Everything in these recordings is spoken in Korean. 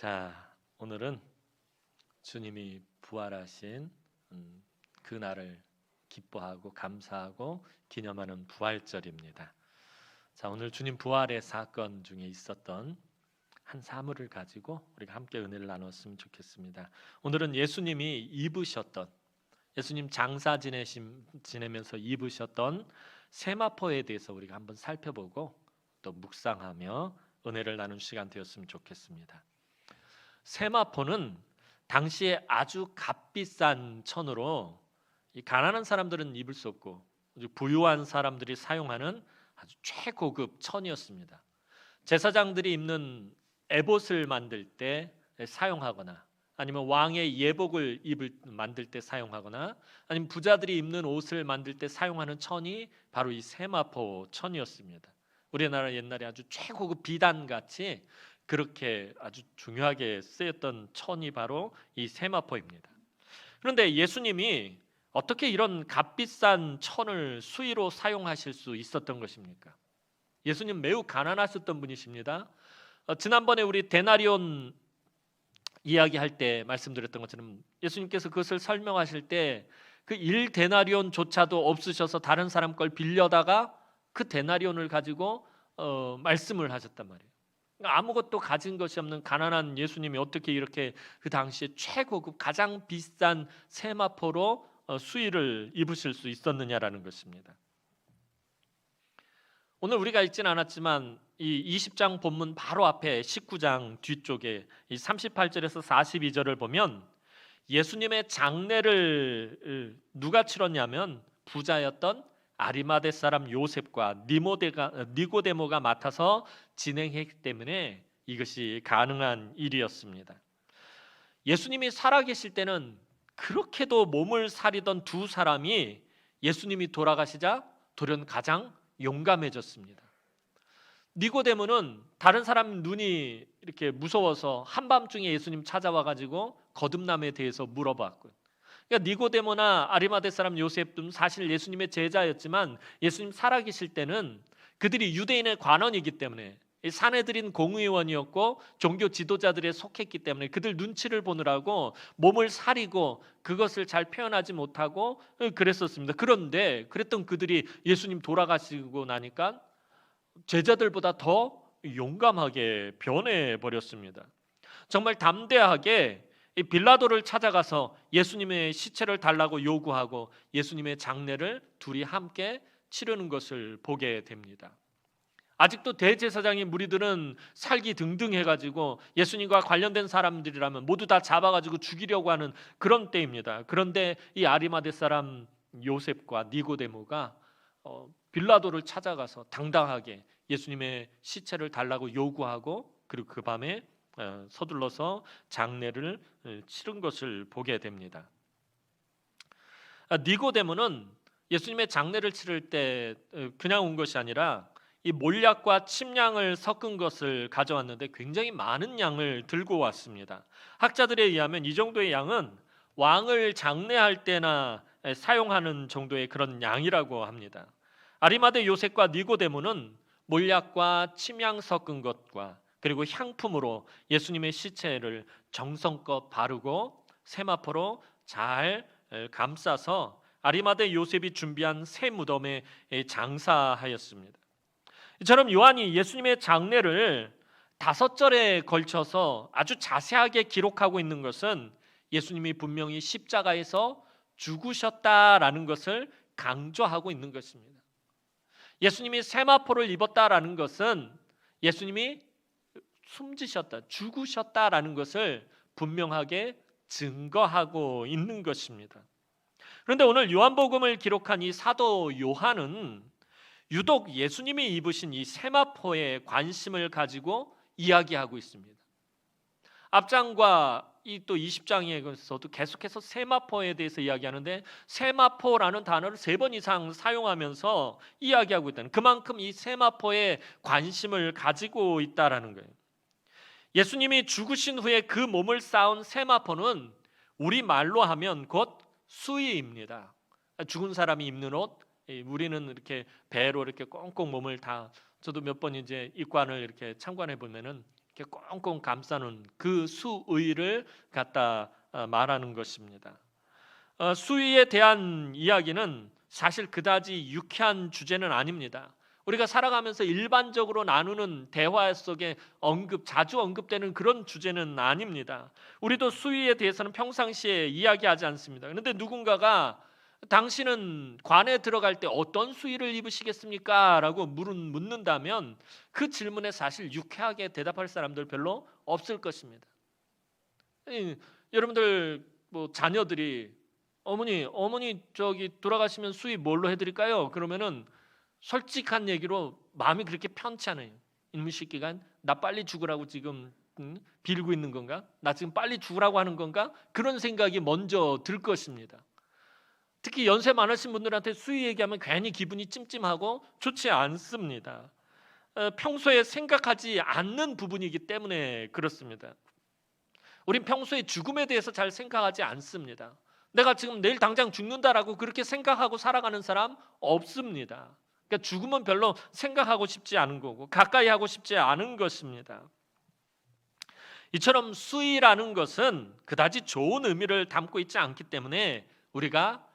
자, 오늘은 주님이 부활하신 그 날을 기뻐하고 감사하고 기념하는 부활절입니다. 자, 오늘 주님 부활의 사건 중에 있었던 한 사물을 가지고 우리가 함께 은혜를 나눴으면 좋겠습니다. 오늘은 예수님 장사 지내면서 입으셨던 세마포에 대해서 우리가 한번 살펴보고 또 묵상하며 은혜를 나눈 시간 되었으면 좋겠습니다. 세마포는 당시에 아주 값비싼 천으로 이 가난한 사람들은 입을 수 없고 아주 부유한 사람들이 사용하는 아주 최고급 천이었습니다. 제사장들이 입는 에봇을 만들 때 사용하거나 아니면 왕의 예복을 만들 때 사용하거나 아니면 부자들이 입는 옷을 만들 때 사용하는 천이 바로 이 세마포 천이었습니다. 우리나라 옛날에 아주 최고급 비단같이 그렇게 아주 중요하게 쓰였던 천이 바로 이 세마포입니다. 그런데 예수님이 어떻게 이런 값비싼 천을 수의로 사용하실 수 있었던 것입니까? 예수님 매우 가난하셨던 분이십니다. 지난번에 우리 데나리온 이야기할 때 말씀드렸던 것처럼 예수님께서 그것을 설명하실 때 그 1데나리온조차도 없으셔서 다른 사람 걸 빌려다가 그 데나리온을 가지고 말씀을 하셨단 말이에요. 아무것도 가진 것이 없는 가난한 예수님이 어떻게 이렇게 그 당시에 최고급 가장 비싼 세마포로 수의를 입으실 수 있었느냐라는 것입니다. 오늘 우리가 읽진 않았지만 이 20장 본문 바로 앞에 19장 뒤쪽에 이 38절에서 42절을 보면 예수님의 장례를 누가 치렀냐면 부자였던 아리마대 사람 요셉과 니고데모가 맡아서 진행했기 때문에 이것이 가능한 일이었습니다. 예수님이 살아계실 때는 그렇게도 몸을 사리던 두 사람이 예수님이 돌아가시자 돌연 가장 용감해졌습니다. 니고데모는 다른 사람 눈이 이렇게 무서워서 한밤중에 예수님 찾아와 가지고 거듭남에 대해서 물어봤고요. 그러니까 니고데모나 아리마대 사람 요셉도 사실 예수님의 제자였지만 예수님 살아계실 때는 그들이 유대인의 관원이기 때문에 사내들인 공의원이었고 종교 지도자들에 속했기 때문에 그들 눈치를 보느라고 몸을 사리고 그것을 잘 표현하지 못하고 그랬었습니다. 그런데 그랬던 그들이 예수님 돌아가시고 나니까 제자들보다 더 용감하게 변해버렸습니다. 정말 담대하게 이 빌라도를 찾아가서 예수님의 시체를 달라고 요구하고 예수님의 장례를 둘이 함께 치르는 것을 보게 됩니다. 아직도 대제사장의 무리들은 살기 등등해가지고 예수님과 관련된 사람들이라면 모두 다 잡아가지고 죽이려고 하는 그런 때입니다. 그런데 이 아리마대 사람 요셉과 니고데모가 빌라도를 찾아가서 당당하게 예수님의 시체를 달라고 요구하고 그리고 그 밤에 서둘러서 장례를 치른 것을 보게 됩니다. 니고데모는 예수님의 장례를 치를 때 그냥 온 것이 아니라 이 몰약과 침량을 섞은 것을 가져왔는데 굉장히 많은 양을 들고 왔습니다. 학자들에 의하면 이 정도의 양은 왕을 장례할 때나 사용하는 정도의 그런 양이라고 합니다. 아리마대 요셉과 니고데모는 몰약과 침향 섞은 것과 그리고 향품으로 예수님의 시체를 정성껏 바르고 세마포로 잘 감싸서 아리마대 요셉이 준비한 새 무덤에 장사하였습니다. 이처럼 요한이 예수님의 장례를 5절에 걸쳐서 아주 자세하게 기록하고 있는 것은 예수님이 분명히 십자가에서 죽으셨다라는 것을 강조하고 있는 것입니다. 예수님이 세마포를 입었다라는 것은 예수님이 숨지셨다, 죽으셨다라는 것을 분명하게 증거하고 있는 것입니다. 그런데 오늘 요한복음을 기록한 이 사도 요한은 유독 예수님이 입으신 이 세마포에 관심을 가지고 이야기하고 있습니다. 앞장과 이 또 20장에서도 계속해서 세마포에 대해서 이야기하는데 세마포라는 단어를 3번 이상 사용하면서 이야기하고 있다는, 그만큼 이 세마포에 관심을 가지고 있다라는 거예요. 예수님이 죽으신 후에 그 몸을 쌓은 세마포는 우리 말로 하면 곧 수의입니다. 죽은 사람이 입는 옷, 우리는 이렇게 배로 이렇게 꽁꽁 몸을 다, 저도 몇 번 이제 입관을 이렇게 참관해 보면은 이렇게 꽁꽁 감싸는 그 수의를 갖다 말하는 것입니다. 수의에 대한 이야기는 사실 그다지 유쾌한 주제는 아닙니다. 우리가 살아가면서 일반적으로 나누는 대화 속에 자주 언급되는 그런 주제는 아닙니다. 우리도 수의에 대해서는 평상시에 이야기하지 않습니다. 그런데 누군가가 당신은 관에 들어갈 때 어떤 수의를 입으시겠습니까? 라고 묻는다면 그 질문에 사실 유쾌하게 대답할 사람들 별로 없을 것입니다. 여러분들 자녀들이 어머니 저기 돌아가시면 수의 뭘로 해드릴까요? 그러면은 솔직한 얘기로 마음이 그렇게 편치 않아요. 이놈의 새끼가 나 빨리 죽으라고 지금 빌고 있는 건가? 나 지금 빨리 죽으라고 하는 건가? 그런 생각이 먼저 들 것입니다. 특히 연세 많으신 분들한테 수의 얘기하면 괜히 기분이 찜찜하고 좋지 않습니다. 평소에 생각하지 않는 부분이기 때문에 그렇습니다. 우린 평소에 죽음에 대해서 잘 생각하지 않습니다. 내가 지금 내일 당장 죽는다라고 그렇게 생각하고 살아가는 사람 없습니다. 그러니까 죽음은 별로 생각하고 싶지 않은 거고 가까이 하고 싶지 않은 것입니다. 이처럼 수의라는 것은 그다지 좋은 의미를 담고 있지 않기 때문에 우리가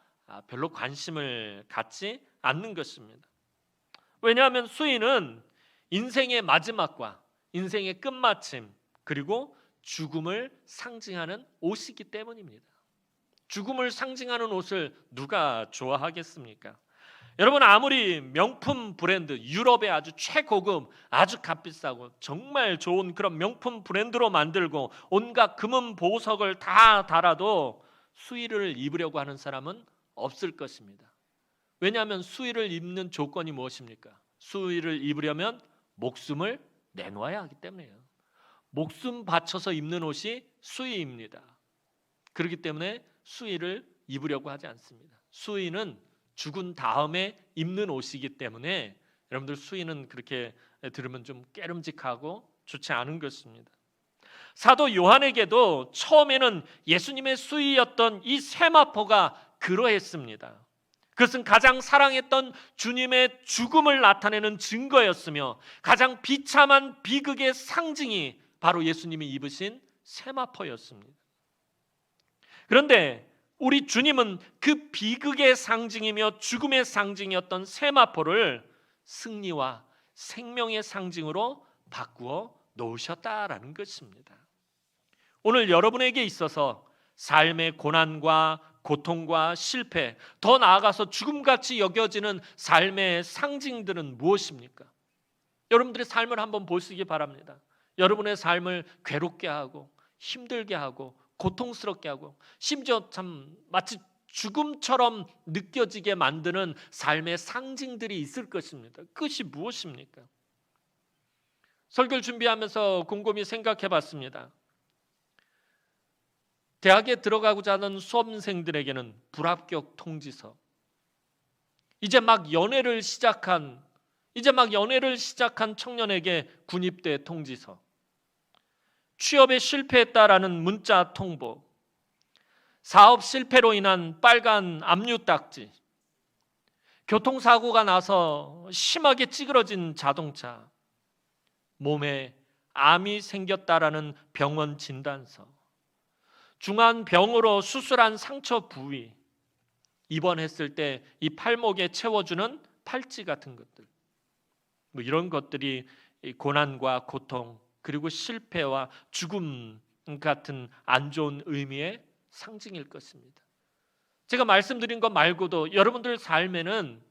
별로 관심을 갖지 않는 것입니다. 왜냐하면 수의는 인생의 마지막과 인생의 끝마침 그리고 죽음을 상징하는 옷이기 때문입니다. 죽음을 상징하는 옷을 누가 좋아하겠습니까? 여러분 아무리 명품 브랜드 유럽의 아주 최고급 아주 값비싸고 정말 좋은 그런 명품 브랜드로 만들고 온갖 금은 보석을 다 달아도 수의를 입으려고 하는 사람은 없을 것입니다. 왜냐하면 수의를 입는 조건이 무엇입니까? 수의를 입으려면 목숨을 내놓아야 하기 때문이에요. 목숨 바쳐서 입는 옷이 수의입니다. 그렇기 때문에 수의를 입으려고 하지 않습니다. 수의는 죽은 다음에 입는 옷이기 때문에 여러분들 수의는 그렇게 들으면 좀 깨름직하고 좋지 않은 것입니다. 사도 요한에게도 처음에는 예수님의 수의였던 이 세마포가 그러했습니다. 그것은 가장 사랑했던 주님의 죽음을 나타내는 증거였으며 가장 비참한 비극의 상징이 바로 예수님이 입으신 세마포였습니다. 그런데 우리 주님은 그 비극의 상징이며 죽음의 상징이었던 세마포를 승리와 생명의 상징으로 바꾸어 놓으셨다라는 것입니다. 오늘 여러분에게 있어서 삶의 고난과 고통과 실패, 더 나아가서 죽음같이 여겨지는 삶의 상징들은 무엇입니까? 여러분들의 삶을 한번 보시기 바랍니다. 여러분의 삶을 괴롭게 하고 힘들게 하고 고통스럽게 하고 심지어 참 마치 죽음처럼 느껴지게 만드는 삶의 상징들이 있을 것입니다. 그것이 무엇입니까? 설교를 준비하면서 곰곰이 생각해 봤습니다. 대학에 들어가고자 하는 수험생들에게는 불합격 통지서, 이제 막 연애를 시작한 청년에게 군입대 통지서, 취업에 실패했다라는 문자 통보, 사업 실패로 인한 빨간 압류 딱지, 교통사고가 나서 심하게 찌그러진 자동차, 몸에 암이 생겼다라는 병원 진단서, 중환병으로 수술한 상처 부위, 입원했을 때 이 팔목에 채워주는 팔찌 같은 것들, 이런 것들이 고난과 고통 그리고 실패와 죽음 같은 안 좋은 의미의 상징일 것입니다. 제가 말씀드린 것 말고도 여러분들 삶에는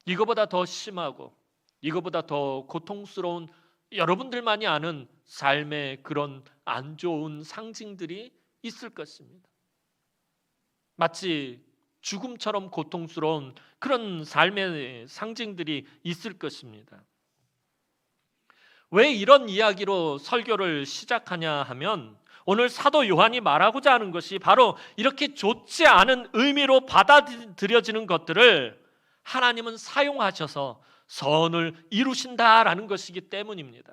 이거보다 더 심하고 이거보다 더 고통스러운 여러분들만이 아는 삶의 그런 안 좋은 상징들이 있을 것입니다. 마치 죽음처럼 고통스러운 그런 삶의 상징들이 있을 것입니다. 왜 이런 이야기로 설교를 시작하냐 하면 오늘 사도 요한이 말하고자 하는 것이 바로 이렇게 좋지 않은 의미로 받아들여지는 것들을 하나님은 사용하셔서 선을 이루신다라는 것이기 때문입니다.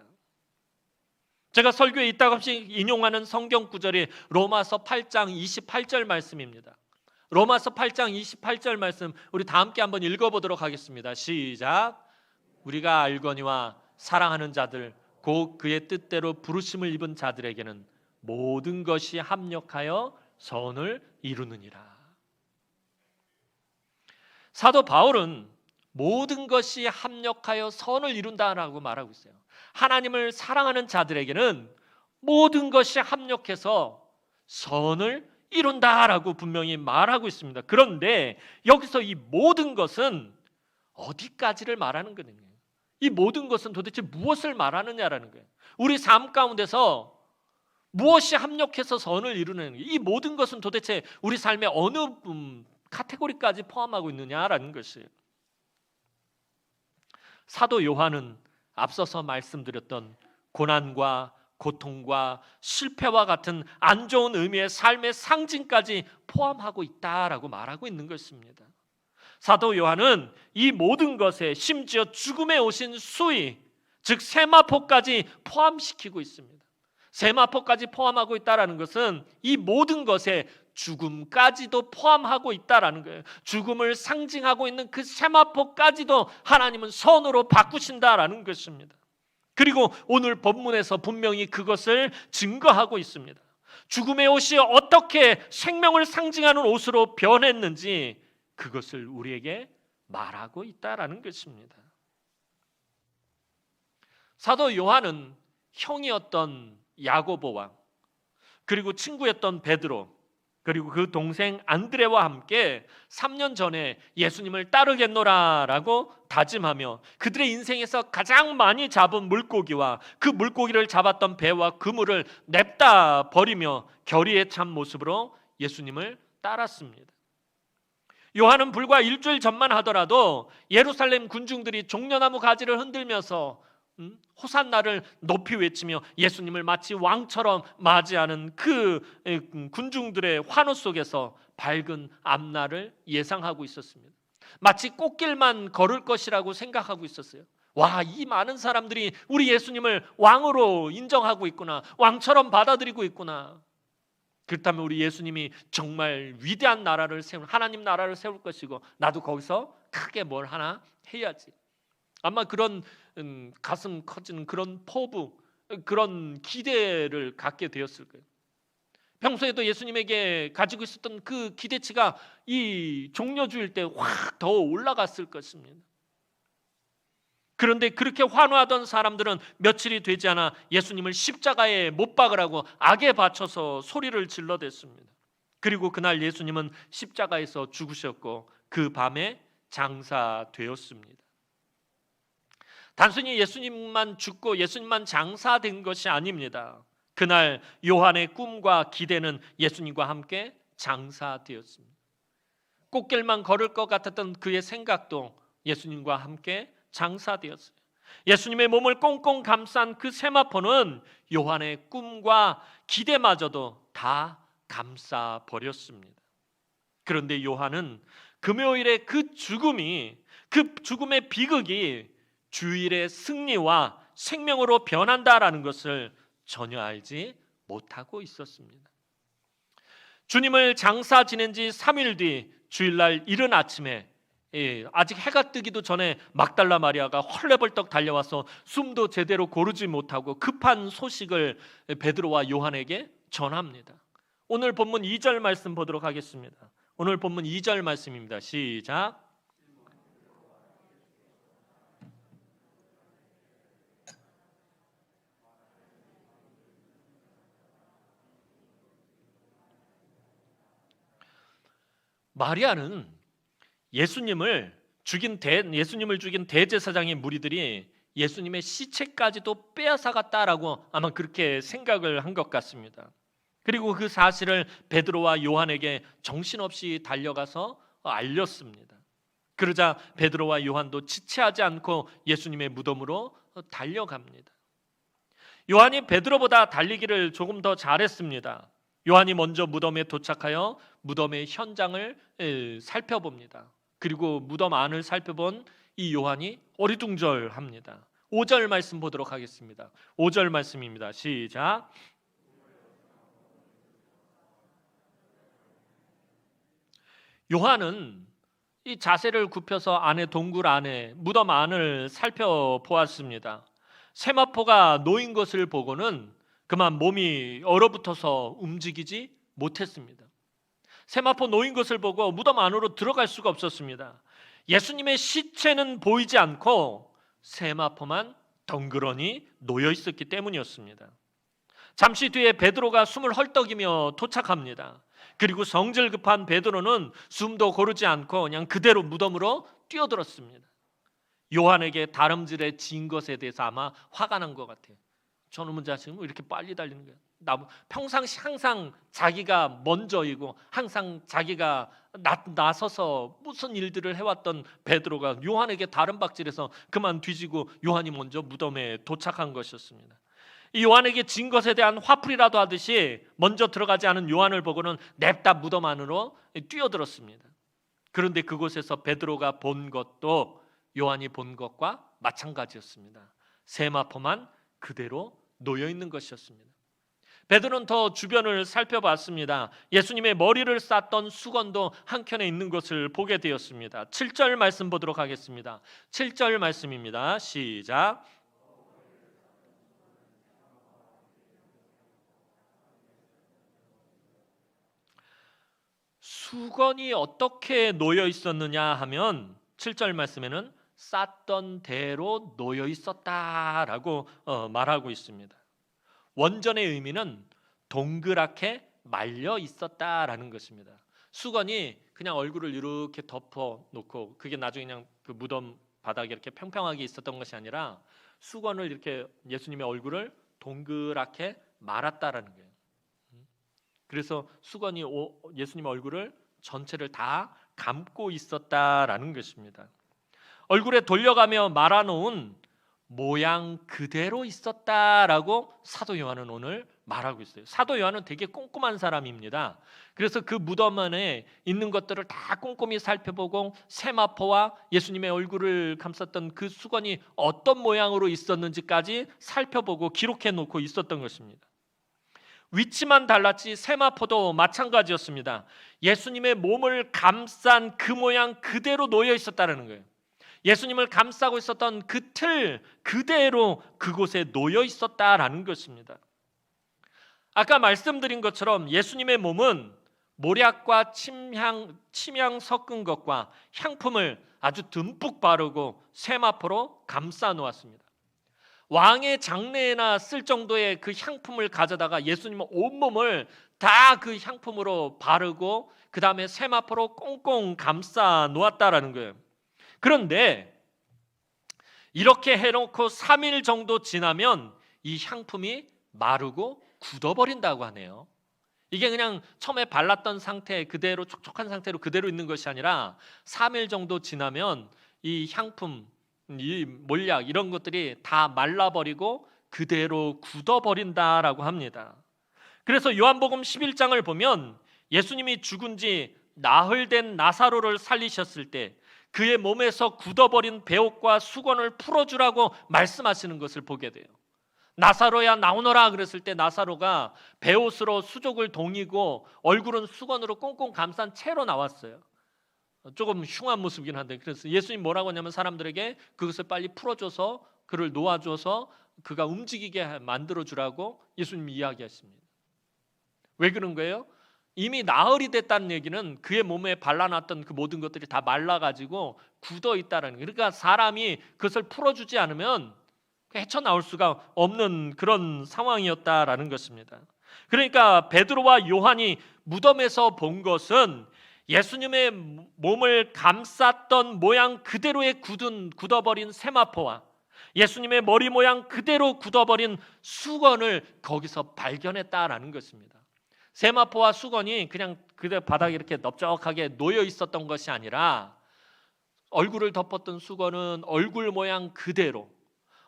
제가 설교에 이따금씩 인용하는 성경 구절이 로마서 8장 28절 말씀입니다. 로마서 8장 28절 말씀 우리 다 함께 한번 읽어보도록 하겠습니다. 시작. 우리가 알거니와 사랑하는 자들 곧 그의 뜻대로 부르심을 입은 자들에게는 모든 것이 합력하여 선을 이루느니라. 사도 바울은 모든 것이 합력하여 선을 이룬다라고 말하고 있어요. 하나님을 사랑하는 자들에게는 모든 것이 합력해서 선을 이룬다라고 분명히 말하고 있습니다. 그런데 여기서 이 모든 것은 어디까지를 말하는 거냐? 이 모든 것은 도대체 무엇을 말하느냐라는 거예요. 우리 삶 가운데서 무엇이 합력해서 선을 이루는 거예요. 이 모든 것은 도대체 우리 삶의 어느 카테고리까지 포함하고 있느냐라는 것이에요. 사도 요한은 앞서서 말씀드렸던 고난과 고통과 실패와 같은 안 좋은 의미의 삶의 상징까지 포함하고 있다라고 말하고 있는 것입니다. 사도 요한은 이 모든 것에 심지어 죽음에 오신 수위, 즉 세마포까지 포함시키고 있습니다. 세마포까지 포함하고 있다라는 것은 이 모든 것에 죽음까지도 포함하고 있다라는 거예요. 죽음을 상징하고 있는 그 세마포까지도 하나님은 선으로 바꾸신다라는 것입니다. 그리고 오늘 본문에서 분명히 그것을 증거하고 있습니다. 죽음의 옷이 어떻게 생명을 상징하는 옷으로 변했는지 그것을 우리에게 말하고 있다라는 것입니다. 사도 요한은 형이었던 야고보와 그리고 친구였던 베드로 그리고 그 동생 안드레와 함께 3년 전에 예수님을 따르겠노라라고 다짐하며 그들의 인생에서 가장 많이 잡은 물고기와 그 물고기를 잡았던 배와 그물을 냅다 버리며 결의에 찬 모습으로 예수님을 따랐습니다. 요한은 불과 일주일 전만 하더라도 예루살렘 군중들이 종려나무 가지를 흔들면서 호산나를 높이 외치며 예수님을 마치 왕처럼 맞이하는 그 군중들의 환호 속에서 밝은 앞날을 예상하고 있었습니다. 마치 꽃길만 걸을 것이라고 생각하고 있었어요. 와, 이 많은 사람들이 우리 예수님을 왕으로 인정하고 있구나, 왕처럼 받아들이고 있구나. 그렇다면 우리 예수님이 정말 위대한 나라를 세울, 하나님 나라를 세울 것이고 나도 거기서 크게 뭘 하나 해야지. 아마 그런 가슴 커지는 그런 포부, 그런 기대를 갖게 되었을 거예요. 평소에도 예수님에게 가지고 있었던 그 기대치가 이 종려주일 때 확 더 올라갔을 것입니다. 그런데 그렇게 환호하던 사람들은 며칠이 되지 않아 예수님을 십자가에 못 박으라고 악에 바쳐서 소리를 질러댔습니다. 그리고 그날 예수님은 십자가에서 죽으셨고 그 밤에 장사되었습니다. 단순히 예수님만 죽고 예수님만 장사된 것이 아닙니다. 그날 요한의 꿈과 기대는 예수님과 함께 장사되었습니다. 꽃길만 걸을 것 같았던 그의 생각도 예수님과 함께 장사되었어요. 예수님의 몸을 꽁꽁 감싼 그 세마포는 요한의 꿈과 기대마저도 다 감싸 버렸습니다. 그런데 요한은 금요일의 그 죽음이, 그 죽음의 비극이 주일의 승리와 생명으로 변한다라는 것을 전혀 알지 못하고 있었습니다. 주님을 장사 지낸 지 3일 뒤 주일날 이른 아침에 아직 해가 뜨기도 전에 막달라 마리아가 헐레벌떡 달려와서 숨도 제대로 고르지 못하고 급한 소식을 베드로와 요한에게 전합니다. 오늘 본문 2절 말씀 보도록 하겠습니다. 오늘 본문 2절 말씀입니다. 시작. 마리아는 예수님을 죽인 대제사장의 무리들이 예수님의 시체까지도 빼앗아갔다라고 아마 그렇게 생각을 한 것 같습니다. 그리고 그 사실을 베드로와 요한에게 정신없이 달려가서 알렸습니다. 그러자 베드로와 요한도 지체하지 않고 예수님의 무덤으로 달려갑니다. 요한이 베드로보다 달리기를 조금 더 잘했습니다. 요한이 먼저 무덤에 도착하여 무덤의 현장을 살펴봅니다. 그리고 무덤 안을 살펴본 이 요한이 어리둥절합니다. 5절 말씀 보도록 하겠습니다. 5절 말씀입니다. 시작. 요한은 이 자세를 굽혀서 안에 동굴 안에 무덤 안을 살펴보았습니다. 세마포가 놓인 것을 보고는 그만 몸이 얼어붙어서 움직이지 못했습니다. 세마포 놓인 것을 보고 무덤 안으로 들어갈 수가 없었습니다. 예수님의 시체는 보이지 않고 세마포만 덩그러니 놓여 있었기 때문이었습니다. 잠시 뒤에 베드로가 숨을 헐떡이며 도착합니다. 그리고 성질 급한 베드로는 숨도 고르지 않고 그냥 그대로 무덤으로 뛰어들었습니다. 요한에게 다름질에 진 것에 대해서 아마 화가 난 것 같아요. 저놈은 자식은 왜 이렇게 빨리 달리는 거야? 평상시 항상 자기가 먼저이고 항상 자기가 나서서 무슨 일들을 해왔던 베드로가 요한에게 다름박질해서 그만 뒤지고 요한이 먼저 무덤에 도착한 것이었습니다. 이 요한에게 진 것에 대한 화풀이라도 하듯이 먼저 들어가지 않은 요한을 보고는 냅다 무덤 안으로 뛰어들었습니다. 그런데 그곳에서 베드로가 본 것도 요한이 본 것과 마찬가지였습니다. 세마포만 그대로 놓여 있는 것이었습니다. 베드로는 더 주변을 살펴봤습니다. 예수님의 머리를 쌌던 수건도 한켠에 있는 것을 보게 되었습니다. 7절 말씀 보도록 하겠습니다. 7절 말씀입니다. 시작. 수건이 어떻게 놓여 있었느냐 하면 7절 말씀에는 쌌던 대로 놓여 있었다라고 말하고 있습니다. 원전의 의미는 동그랗게 말려 있었다라는 것입니다. 수건이 그냥 얼굴을 이렇게 덮어 놓고 그게 나중에 그냥 그 무덤 바닥에 이렇게 평평하게 있었던 것이 아니라 수건을 이렇게 예수님의 얼굴을 동그랗게 말았다라는 거예요. 그래서 수건이 예수님의 얼굴을 전체를 다 감고 있었다라는 것입니다. 얼굴에 돌려가며 말아놓은 모양 그대로 있었다라고 사도 요한은 오늘 말하고 있어요. 사도 요한은 되게 꼼꼼한 사람입니다. 그래서 그 무덤 안에 있는 것들을 다 꼼꼼히 살펴보고 세마포와 예수님의 얼굴을 감쌌던 그 수건이 어떤 모양으로 있었는지까지 살펴보고 기록해 놓고 있었던 것입니다. 위치만 달랐지 세마포도 마찬가지였습니다. 예수님의 몸을 감싼 그 모양 그대로 놓여 있었다는 거예요. 예수님을 감싸고 있었던 그 틀 그대로 그곳에 놓여 있었다라는 것입니다. 아까 말씀드린 것처럼 예수님의 몸은 모략과 침향 섞은 것과 향품을 아주 듬뿍 바르고 세마포로 감싸 놓았습니다. 왕의 장례에나 쓸 정도의 그 향품을 가져다가 예수님의 온몸을 다 그 향품으로 바르고 그 다음에 세마포로 꽁꽁 감싸 놓았다라는 거예요. 그런데 이렇게 해놓고 3일 정도 지나면 이 향품이 마르고 굳어버린다고 하네요. 이게 그냥 처음에 발랐던 상태 그대로 촉촉한 상태로 그대로 있는 것이 아니라 3일 정도 지나면 이 향품, 이 몰약 이런 것들이 다 말라버리고 그대로 굳어버린다라고 합니다. 그래서 요한복음 11장을 보면 예수님이 죽은 지 나흘 된 나사로를 살리셨을 때 그의 몸에서 굳어버린 베옷과 수건을 풀어주라고 말씀하시는 것을 보게 돼요. 나사로야 나오너라 그랬을 때 나사로가 베옷으로 수족을 동이고 얼굴은 수건으로 꽁꽁 감싼 채로 나왔어요. 조금 흉한 모습이긴 한데 그래서 예수님 뭐라고 하냐면 사람들에게 그것을 빨리 풀어줘서 그를 놓아줘서 그가 움직이게 만들어주라고 예수님이 이야기했습니다. 왜 그런 거예요? 이미 나흘이 됐다는 얘기는 그의 몸에 발라놨던 그 모든 것들이 다 말라가지고 굳어있다는 거예요. 그러니까 사람이 그것을 풀어주지 않으면 헤쳐나올 수가 없는 그런 상황이었다라는 것입니다. 그러니까 베드로와 요한이 무덤에서 본 것은 예수님의 몸을 감쌌던 모양 그대로의 굳어버린 세마포와 예수님의 머리 모양 그대로 굳어버린 수건을 거기서 발견했다라는 것입니다. 세마포와 수건이 그냥 그대로 바닥에 이렇게 넓적하게 놓여 있었던 것이 아니라 얼굴을 덮었던 수건은 얼굴 모양 그대로,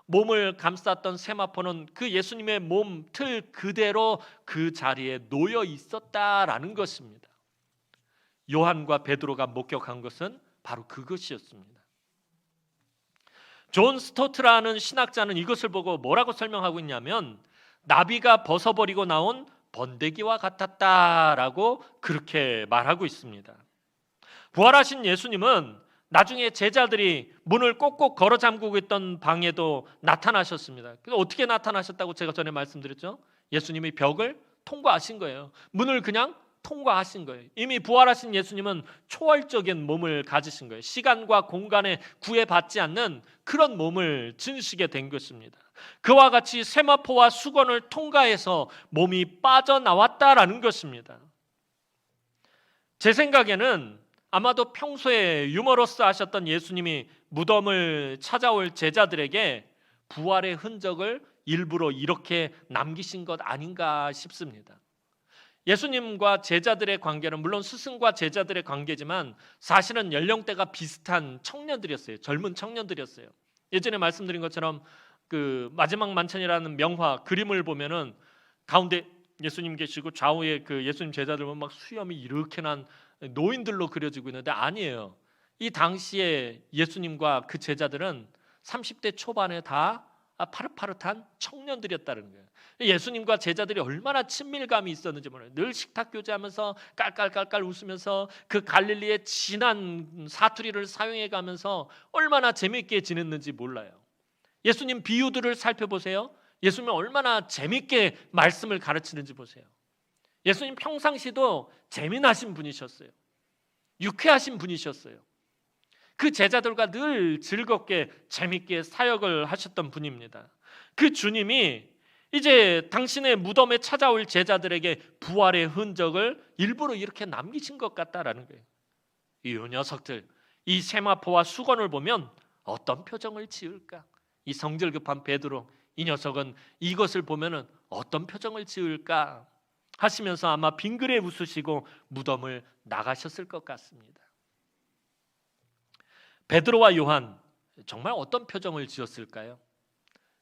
몸을 감쌌던 세마포는 그 예수님의 몸 틀 그대로 그 자리에 놓여 있었다라는 것입니다. 요한과 베드로가 목격한 것은 바로 그것이었습니다. 존 스토트라는 신학자는 이것을 보고 뭐라고 설명하고 있냐면 나비가 벗어버리고 나온 번데기와 같았다라고 그렇게 말하고 있습니다. 부활하신 예수님은 나중에 제자들이 문을 꼭꼭 걸어 잠그고 있던 방에도 나타나셨습니다. 그래서 어떻게 나타나셨다고 제가 전에 말씀드렸죠? 예수님이 벽을 통과하신 거예요. 문을 그냥 통과하신 거예요. 이미 부활하신 예수님은 초월적인 몸을 가지신 거예요. 시간과 공간에 구애받지 않는 그런 몸을 지니시게 된 것입니다. 그와 같이 세마포와 수건을 통과해서 몸이 빠져나왔다라는 것입니다. 제 생각에는 아마도 평소에 유머러스 하셨던 예수님이 무덤을 찾아올 제자들에게 부활의 흔적을 일부러 이렇게 남기신 것 아닌가 싶습니다. 예수님과 제자들의 관계는 물론 스승과 제자들의 관계지만 사실은 연령대가 비슷한 청년들이었어요. 젊은 청년들이었어요. 예전에 말씀드린 것처럼 그 마지막 만찬이라는 명화 그림을 보면은 가운데 예수님 계시고 좌우에 그 예수님 제자들 보면 막 수염이 이렇게 난 노인들로 그려지고 있는데 아니에요. 이 당시에 예수님과 그 제자들은 30대 초반에 다 파릇파릇한 청년들이었다는 거예요. 예수님과 제자들이 얼마나 친밀감이 있었는지 몰라요. 늘 식탁 교제하면서 깔깔깔깔 웃으면서 그 갈릴리의 진한 사투리를 사용해 가면서 얼마나 재미있게 지냈는지 몰라요. 예수님 비유들을 살펴보세요. 예수님이 얼마나 재미있게 말씀을 가르치는지 보세요. 예수님 평상시도 재미나신 분이셨어요. 유쾌하신 분이셨어요. 그 제자들과 늘 즐겁게 재미있게 사역을 하셨던 분입니다. 그 주님이 이제 당신의 무덤에 찾아올 제자들에게 부활의 흔적을 일부러 이렇게 남기신 것 같다라는 거예요. 이 녀석들, 이 세마포와 수건을 보면 어떤 표정을 지을까? 이 성질 급한 베드로, 이 녀석은 이것을 보면은 어떤 표정을 지을까 하시면서 아마 빙그레 웃으시고 무덤을 나가셨을 것 같습니다. 베드로와 요한 정말 어떤 표정을 지었을까요?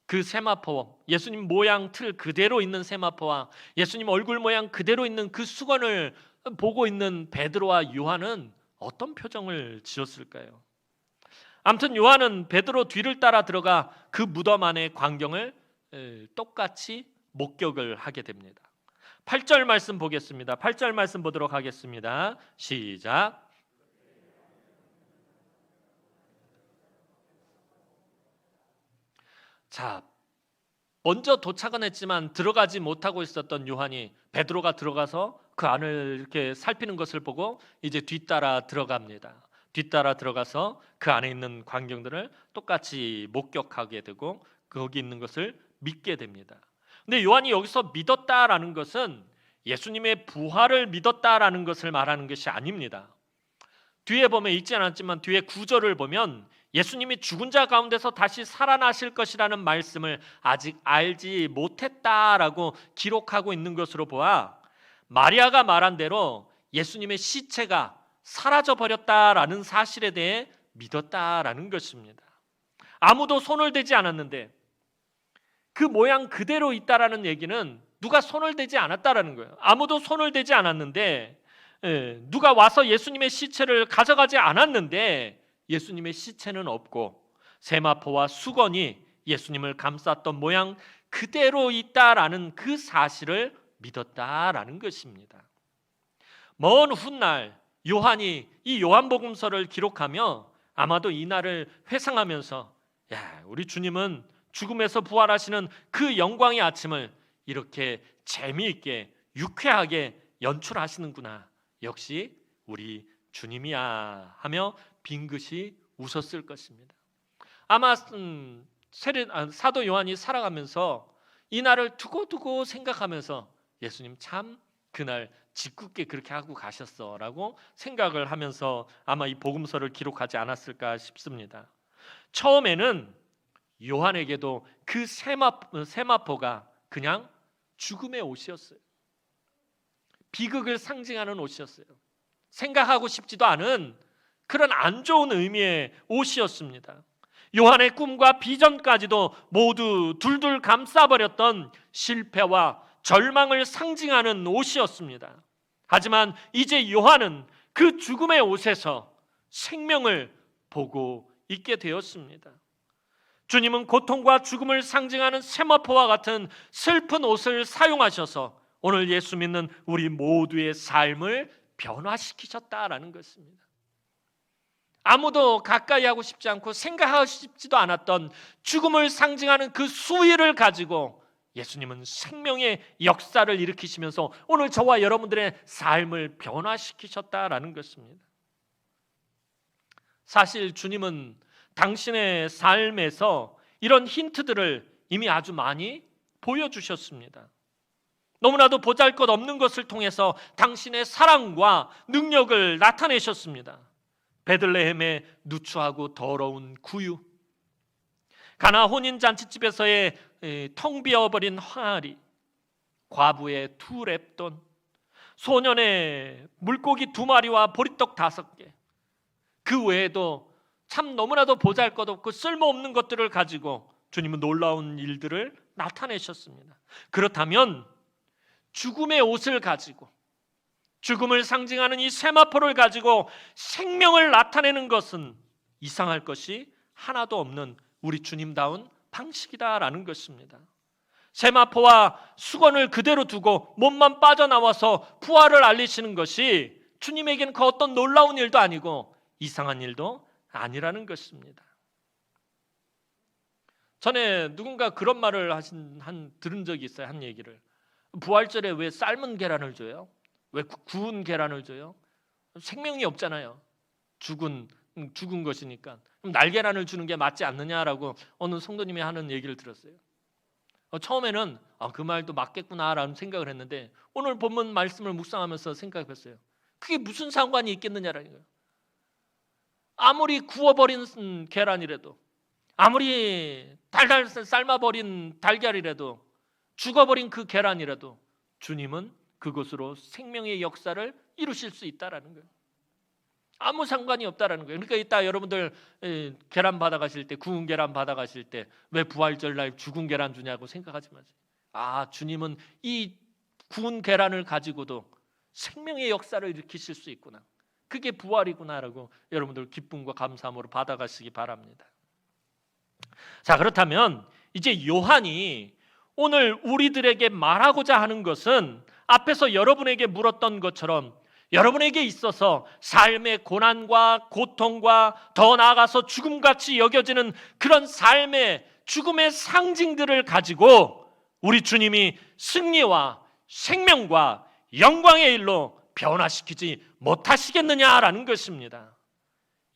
그 세마포, 예수님 모양 틀 그대로 있는 세마포와 예수님 얼굴 모양 그대로 있는 그 수건을 보고 있는 베드로와 요한은 어떤 표정을 지었을까요? 아무튼 요한은 베드로 뒤를 따라 들어가 그 무덤 안의 광경을 똑같이 목격을 하게 됩니다. 8절 말씀 보겠습니다. 8절 말씀 보도록 하겠습니다. 시작. 자, 먼저 도착은 했지만 들어가지 못하고 있었던 요한이 베드로가 들어가서 그 안을 이렇게 살피는 것을 보고 이제 뒤따라 들어갑니다. 뒤따라 들어가서 그 안에 있는 광경들을 똑같이 목격하게 되고 거기 있는 것을 믿게 됩니다. 근데 요한이 여기서 믿었다라는 것은 예수님의 부활을 믿었다라는 것을 말하는 것이 아닙니다. 뒤에 보면 읽지 않았지만 뒤에 9절을 보면 예수님이 죽은 자 가운데서 다시 살아나실 것이라는 말씀을 아직 알지 못했다라고 기록하고 있는 것으로 보아 마리아가 말한 대로 예수님의 시체가 사라져 버렸다라는 사실에 대해 믿었다라는 것입니다. 아무도 손을 대지 않았는데 그 모양 그대로 있다라는 얘기는 누가 손을 대지 않았다라는 거예요. 아무도 손을 대지 않았는데 누가 와서 예수님의 시체를 가져가지 않았는데 예수님의 시체는 없고 세마포와 수건이 예수님을 감쌌던 모양 그대로 있다라는 그 사실을 믿었다라는 것입니다. 먼 훗날 요한이 이 요한복음서를 기록하며 아마도 이 날을 회상하면서 야, 우리 주님은 죽음에서 부활하시는 그 영광의 아침을 이렇게 재미있게 유쾌하게 연출하시는구나. 역시 우리 주님이야 하며 빙긋이 웃었을 것입니다. 아마 사도 요한이 살아가면서 이 날을 두고두고 생각하면서 예수님 참 그날 짓궂게 그렇게 하고 가셨어라고 생각을 하면서 아마 이 복음서를 기록하지 않았을까 싶습니다. 처음에는 요한에게도 그 세마포가 그냥 죽음의 옷이었어요. 비극을 상징하는 옷이었어요. 생각하고 싶지도 않은 그런 안 좋은 의미의 옷이었습니다. 요한의 꿈과 비전까지도 모두 둘둘 감싸버렸던 실패와 절망을 상징하는 옷이었습니다. 하지만 이제 요한은 그 죽음의 옷에서 생명을 보고 있게 되었습니다. 주님은 고통과 죽음을 상징하는 세마포와 같은 슬픈 옷을 사용하셔서 오늘 예수 믿는 우리 모두의 삶을 변화시키셨다라는 것입니다. 아무도 가까이 하고 싶지 않고 생각하고 싶지도 않았던 죽음을 상징하는 그 수위를 가지고 예수님은 생명의 역사를 일으키시면서 오늘 저와 여러분들의 삶을 변화시키셨다라는 것입니다. 사실 주님은 당신의 삶에서 이런 힌트들을 이미 아주 많이 보여주셨습니다. 너무나도 보잘것없는 것을 통해서 당신의 사랑과 능력을 나타내셨습니다. 베들레헴의 누추하고 더러운 구유, 가나 혼인잔치집에서의 텅 비어버린 항아리, 과부의 두 렙돈, 소년의 물고기 2마리와 보리떡 5개, 그 외에도 참 너무나도 보잘것없고 쓸모없는 것들을 가지고 주님은 놀라운 일들을 나타내셨습니다. 그렇다면 죽음의 옷을 가지고, 죽음을 상징하는 이 세마포를 가지고 생명을 나타내는 것은 이상할 것이 하나도 없는 우리 주님다운 방식이다라는 것입니다. 세마포와 수건을 그대로 두고 몸만 빠져나와서 부활을 알리시는 것이 주님에게는 그 어떤 놀라운 일도 아니고 이상한 일도 아니라는 것입니다. 전에 누군가 그런 말을 들은 적이 있어요. 한 얘기를. 부활절에 왜 삶은 계란을 줘요? 왜 구운 계란을 줘요? 생명이 없잖아요. 죽은 것이니까. 그럼 날계란을 주는 게 맞지 않느냐라고 어느 성도님이 하는 얘기를 들었어요. 처음에는 그 말도 맞겠구나라는 생각을 했는데 오늘 본문 말씀을 묵상하면서 생각했어요. 그게 무슨 상관이 있겠느냐라는 거예요. 아무리 구워버린 계란이라도, 아무리 달달 삶아버린 달걀이라도, 죽어버린 그 계란이라도 주님은 그것으로 생명의 역사를 이루실 수 있다라는 거예요. 아무 상관이 없다라는 거예요. 그러니까 이따 여러분들 계란 받아가실 때, 구운 계란 받아가실 때 왜 부활절 날 죽은 계란 주냐고 생각하지 마세요. 주님은 이 구운 계란을 가지고도 생명의 역사를 일으키실 수 있구나, 그게 부활이구나라고 여러분들 기쁨과 감사함으로 받아가시기 바랍니다. 자, 그렇다면 이제 요한이 오늘 우리들에게 말하고자 하는 것은 앞에서 여러분에게 물었던 것처럼 여러분에게 있어서 삶의 고난과 고통과 더 나아가서 죽음같이 여겨지는 그런 삶의 죽음의 상징들을 가지고 우리 주님이 승리와 생명과 영광의 일로 변화시키지 못하시겠느냐라는 것입니다.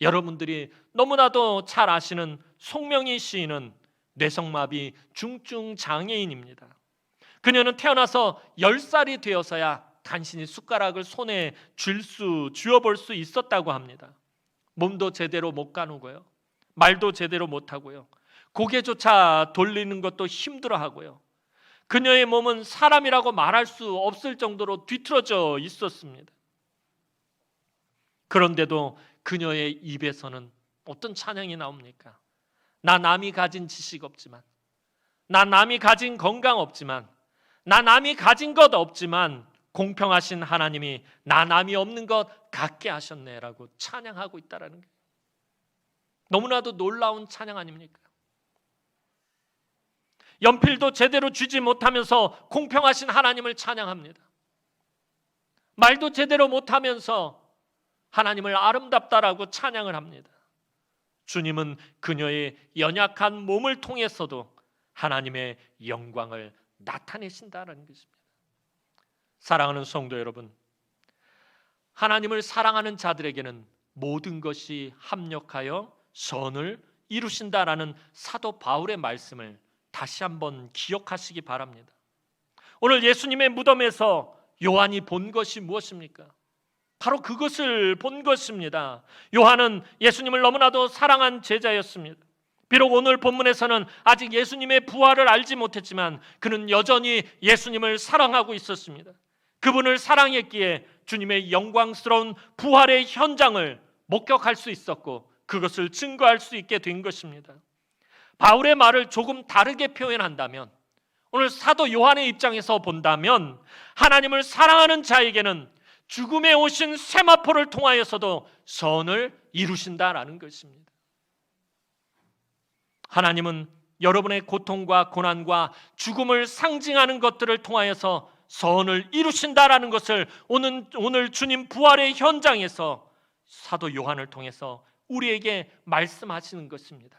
여러분들이 너무나도 잘 아시는 송명희 시인은 뇌성마비 중증 장애인입니다. 그녀는 태어나서 10살이 되어서야 간신히 숟가락을 손에 쥐어볼 수 있었다고 합니다. 몸도 제대로 못 가누고요, 말도 제대로 못하고요, 고개조차 돌리는 것도 힘들어하고요. 그녀의 몸은 사람이라고 말할 수 없을 정도로 뒤틀어져 있었습니다. 그런데도 그녀의 입에서는 어떤 찬양이 나옵니까? 나 남이 가진 지식 없지만, 나 남이 가진 건강 없지만, 나 남이 가진 것 없지만 공평하신 하나님이 나 남이 없는 것 같게 하셨네라고 찬양하고 있다라는 거예요. 너무나도 놀라운 찬양 아닙니까? 연필도 제대로 쥐지 못하면서 공평하신 하나님을 찬양합니다. 말도 제대로 못하면서 하나님을 아름답다라고 찬양을 합니다. 주님은 그녀의 연약한 몸을 통해서도 하나님의 영광을 나타내신다는 것입니다. 사랑하는 성도 여러분, 하나님을 사랑하는 자들에게는 모든 것이 합력하여 선을 이루신다라는 사도 바울의 말씀을 다시 한번 기억하시기 바랍니다. 오늘 예수님의 무덤에서 요한이 본 것이 무엇입니까? 바로 그것을 본 것입니다. 요한은 예수님을 너무나도 사랑한 제자였습니다. 비록 오늘 본문에서는 아직 예수님의 부활을 알지 못했지만 그는 여전히 예수님을 사랑하고 있었습니다. 그분을 사랑했기에 주님의 영광스러운 부활의 현장을 목격할 수 있었고 그것을 증거할 수 있게 된 것입니다. 바울의 말을 조금 다르게 표현한다면, 오늘 사도 요한의 입장에서 본다면 하나님을 사랑하는 자에게는 죽음에 오신 세마포를 통하여서도 선을 이루신다라는 것입니다. 하나님은 여러분의 고통과 고난과 죽음을 상징하는 것들을 통하여서 선을 이루신다라는 것을 오늘 주님 부활의 현장에서 사도 요한을 통해서 우리에게 말씀하시는 것입니다.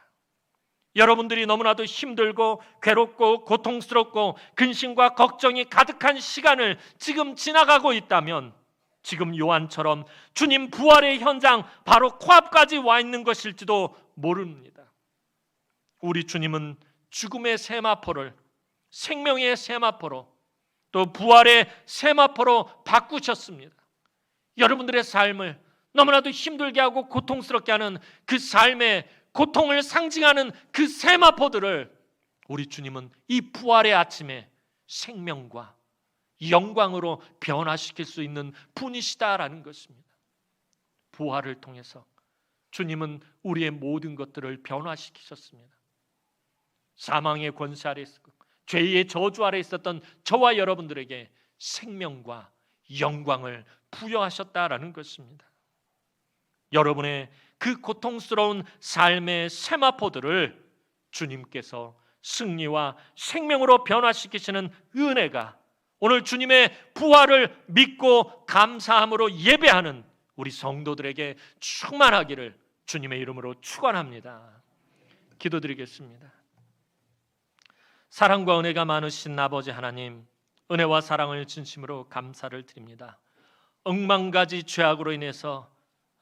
여러분들이 너무나도 힘들고 괴롭고 고통스럽고 근심과 걱정이 가득한 시간을 지금 지나가고 있다면 지금 요한처럼 주님 부활의 현장 바로 코앞까지 와 있는 것일지도 모릅니다. 우리 주님은 죽음의 세마포를 생명의 세마포로 또 부활의 세마포로 바꾸셨습니다. 여러분들의 삶을 너무나도 힘들게 하고 고통스럽게 하는 그 삶의 고통을 상징하는 그 세마포들을 우리 주님은 이 부활의 아침에 생명과 영광으로 변화시킬 수 있는 분이시다라는 것입니다. 부활을 통해서 주님은 우리의 모든 것들을 변화시키셨습니다. 사망의 권세 아래 있었고 죄의 저주 아래 있었던 저와 여러분들에게 생명과 영광을 부여하셨다라는 것입니다. 여러분의 그 고통스러운 삶의 세마포들을 주님께서 승리와 생명으로 변화시키시는 은혜가 오늘 주님의 부활을 믿고 감사함으로 예배하는 우리 성도들에게 충만하기를 주님의 이름으로 축원합니다. 기도드리겠습니다. 사랑과 은혜가 많으신 아버지 하나님, 은혜와 사랑을 진심으로 감사를 드립니다. 억만가지 죄악으로 인해서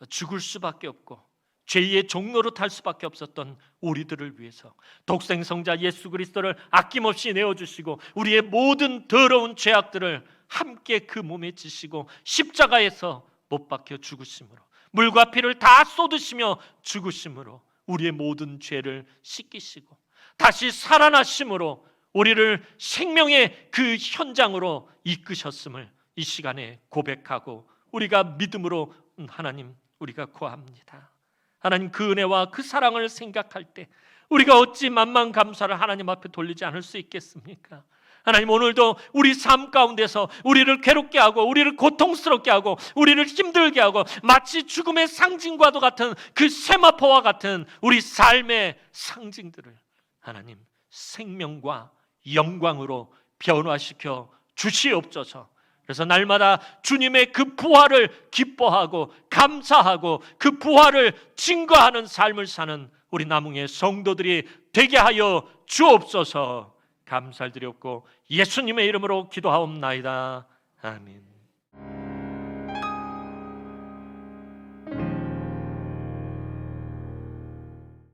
죽을 수밖에 없고 죄의 종로로 탈 수밖에 없었던 우리들을 위해서 독생성자 예수 그리스도를 아낌없이 내어주시고 우리의 모든 더러운 죄악들을 함께 그 몸에 지시고 십자가에서 못 박혀 죽으심으로 물과 피를 다 쏟으시며 죽으심으로 우리의 모든 죄를 씻기시고 다시 살아나심으로 우리를 생명의 그 현장으로 이끄셨음을 이 시간에 고백하고 우리가 믿음으로 하나님 우리가 구합니다. 하나님 그 은혜와 그 사랑을 생각할 때 우리가 어찌 만만 감사를 하나님 앞에 돌리지 않을 수 있겠습니까? 하나님 오늘도 우리 삶 가운데서 우리를 괴롭게 하고 우리를 고통스럽게 하고 우리를 힘들게 하고 마치 죽음의 상징과도 같은 그 세마포와 같은 우리 삶의 상징들을 하나님 생명과 영광으로 변화시켜 주시옵소서. 그래서 날마다 주님의 그 부활을 기뻐하고 감사하고 그 부활을 증거하는 삶을 사는 우리 남흥의 성도들이 되게 하여 주옵소서. 감사드렸고 예수님의 이름으로 기도하옵나이다. 아멘.